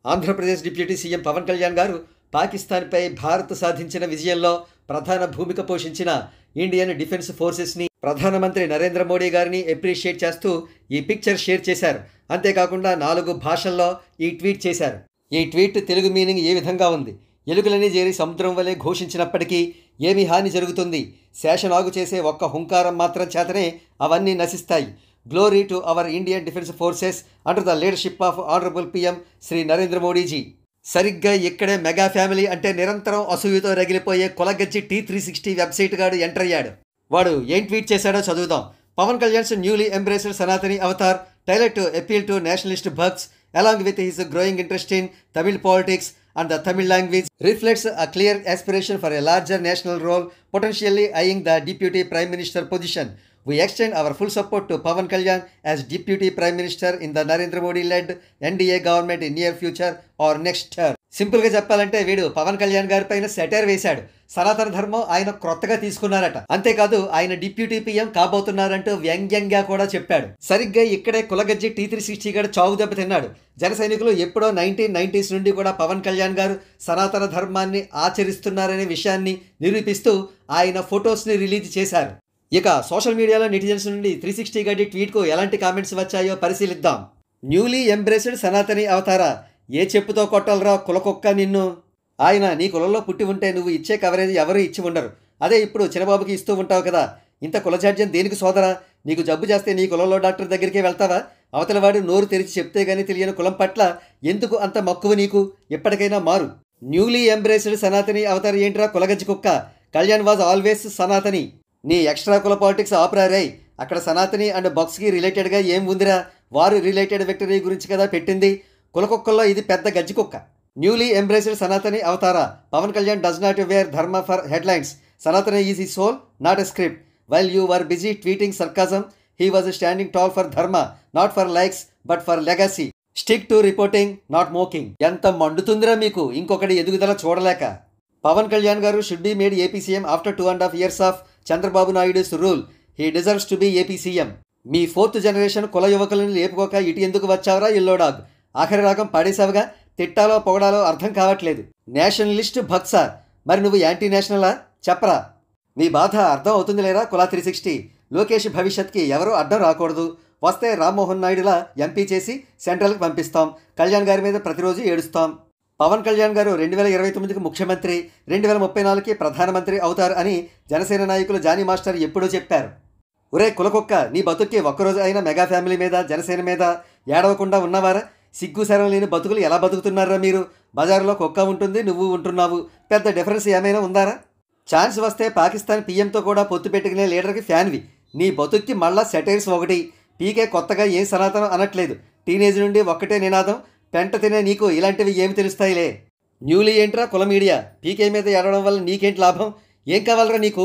Andhra Pradesh deputy CM Pawan Kalyan గారు పాకిస్తాన్పై భారత్ సాధించిన విజయంలో ప్రధాన భూమిక పోషించిన ఇండియన్ డిఫెన్స్ ఫోర్సెస్ని ప్రధానమంత్రి నరేంద్ర మోడీ గారిని అప్రిషియేట్ చేస్తూ ఈ పిక్చర్ షేర్ చేశారు. అంతేకాకుండా 4 భాషల్లో ఈ ట్వీట్ చేశారు. ఈ ట్వీట్ తెలుగు మీనింగ్ ఏ విధంగా ఉంది? ఎలుకలని చేరి సముద్రం వలె ఘోషించినప్పటికీ ఏమి హాని జరుగుతుంది? శేషనాగు చేసే ఒక్క హుంకారం మాత్రం చేతనే అవన్నీ నశిస్తాయి. Glory to our Indian defence forces under the leadership of honourable PM Shri Narendra Modiji. సరిగ్గా ఇక్కడే మెగా ఫ్యామిలీ అంటే నిరంతరం అసూయతో రగిలిపోయే కులగజ్జి T360 వెబ్సైట్ గాడు ఎంటర్ అయ్యాడు. వాడు ఏం ట్వీట్ చేశాడో చదువుదాం. Pawan Kalyan's newly embraced Sanatani avatar tailor to appeal to nationalist bhakts along with his growing interest in Tamil politics and the Tamil language reflects a clear aspiration for a larger national role, potentially eyeing the Deputy Prime Minister position. We extend our full support to Pawan Kalyan as Deputy Prime Minister in the Narendra Modi-led NDA government in near future or next term. సింపుల్గా చెప్పాలంటే వీడు పవన్ కళ్యాణ్ గారి పైన satire వేశాడు. సనాతన ధర్మం ఆయన క్రొత్తగా తీసుకున్నారట. అంతేకాదు ఆయన డిప్యూటీ పీఎం కాబోతున్నారంటూ వ్యంగ్యంగా కూడా చెప్పాడు. సరిగ్గా ఇక్కడే కులగజ్జి T360 గడు చావు దెబ్బ తిన్నాడు. జన సైనికులు ఎప్పుడో 1990s నుండి కూడా పవన్ కళ్యాణ్ గారు సనాతన ధర్మాన్ని ఆచరిస్తున్నారనే విషయాన్ని నిరూపిస్తూ ఆయన ఫొటోస్ని రిలీజ్ చేశారు. ఇక సోషల్ మీడియాలో నెటిజన్స్ నుండి 360 గడి ట్వీట్కు ఎలాంటి కామెంట్స్ వచ్చాయో పరిశీలిద్దాం. న్యూలీ ఎంబ్రేస్డ్ సనాతని అవతారా, ఏ చెప్పుతో కొట్టాలరా కులకొక్క నిన్ను. ఆయన నీ కులంలో పుట్టి ఉంటే నువ్వు ఇచ్చే కవరేజ్ ఎవరు ఇచ్చి ఉండరు. అదే ఇప్పుడు చిన్నబాబుకి ఇస్తూ ఉంటావు కదా. ఇంత కులజాడ్యం దేనికి సోదరా? నీకు జబ్బు చేస్తే నీ కులంలో డాక్టర్ దగ్గరికి వెళ్తావా? అవతలవాడు నోరు తెరిచి చెప్తే గానీ తెలియని కులం పట్ల ఎందుకు అంత మక్కువ నీకు? ఎప్పటికైనా మారు. న్యూలీ ఎంబ్రేస్డ్ సనాతని అవతార్ ఏంట్రా కులగజ్జి కుక్క? Kalyan was always Sanatani. నీ ఎక్స్ట్రా కుల పాలిటిక్స్ ఆపరారై. అక్కడ సనాతని అండ్ బాక్స్కి రిలేటెడ్గా ఏం ఉందిరా? వారు రిలేటెడ్ విక్టరీ గురించి కదా పెట్టింది. కులకుక్కల్లో ఇది పెద్ద గజ్జి కుక్క. న్యూలీ ఎంబ్రేస్డ్ సనాతని అవతారా. Pawan Kalyan does not wear dharma for headlines. Sanatani is his soul, not a script. While you were busy tweeting sarcasm, he was standing tall for dharma, not for likes but for legacy. Stick to reporting, not mocking. ఎంత మండుతుందిరా మీకు ఇంకొకటి ఎదుగుదల చూడలేక. Pawan Kalyan garu should be made AP CM after 2.5 years of Chandrababu Naidu's rule. He deserves to be AP CM. మీ 4th generation కుల యువకులను లేపుకోక ఇటు ఎందుకు వచ్చావరా ఇల్లోడాగ్? ఆఖరి రాగం పాడేశావుగా. తిట్టాలో పొగడాలో అర్థం కావట్లేదు. నేషనలిస్ట్ భక్సా, మరి నువ్వు యాంటీ నేషనలా? చెప్పరా. మీ బాధ అర్థం అవుతుంది లేరా కులా 360. లోకేష్ భవిష్యత్కి ఎవరూ అడ్డం రాకూడదు. వస్తే రామ్మోహన్ నాయుడులా ఎంపీ చేసి సెంట్రల్కి పంపిస్తాం. కళ్యాణ్ గారి మీద ప్రతిరోజు ఏడుస్తాం. పవన్ కళ్యాణ్ గారు 2029కి ముఖ్యమంత్రి, 2034కి ప్రధానమంత్రి అవుతారు అని జనసేన నాయకులు జానీ మాస్టర్ ఎప్పుడూ చెప్పారు. ఒరే కులకొక్క, నీ బతుక్కి ఒక్కరోజు అయినా మెగా ఫ్యామిలీ మీద జనసేన మీద ఏడవకుండా ఉన్నవారా? సిగ్గు శరం లేని బతుకులు ఎలా బతుకుతున్నారా మీరు? బజారులో కుక్క ఉంటుంది, నువ్వు ఉంటున్నావు. పెద్ద డిఫరెన్స్ ఏమైనా ఉందారా? ఛాన్స్ వస్తే పాకిస్తాన్ పీఎంతో కూడా పొత్తు పెట్టుకునే లీడర్కి ఫ్యాన్వి. నీ బతుక్కి మళ్ళా సెటైర్స్ ఒకటి. పీకే కొత్తగా ఏం సనాతనం అనట్లేదు. టీనేజ్ నుండి ఒక్కటే నినాదం. పెంట తినే నీకు ఇలాంటివి ఏమి తెలుస్తాయిలే. న్యూలీ ఏంట్రా కుల మీడియా? పీకే మీద ఏడవడం వల్ల నీకేంటి లాభం? ఏం కావాలరా నీకు?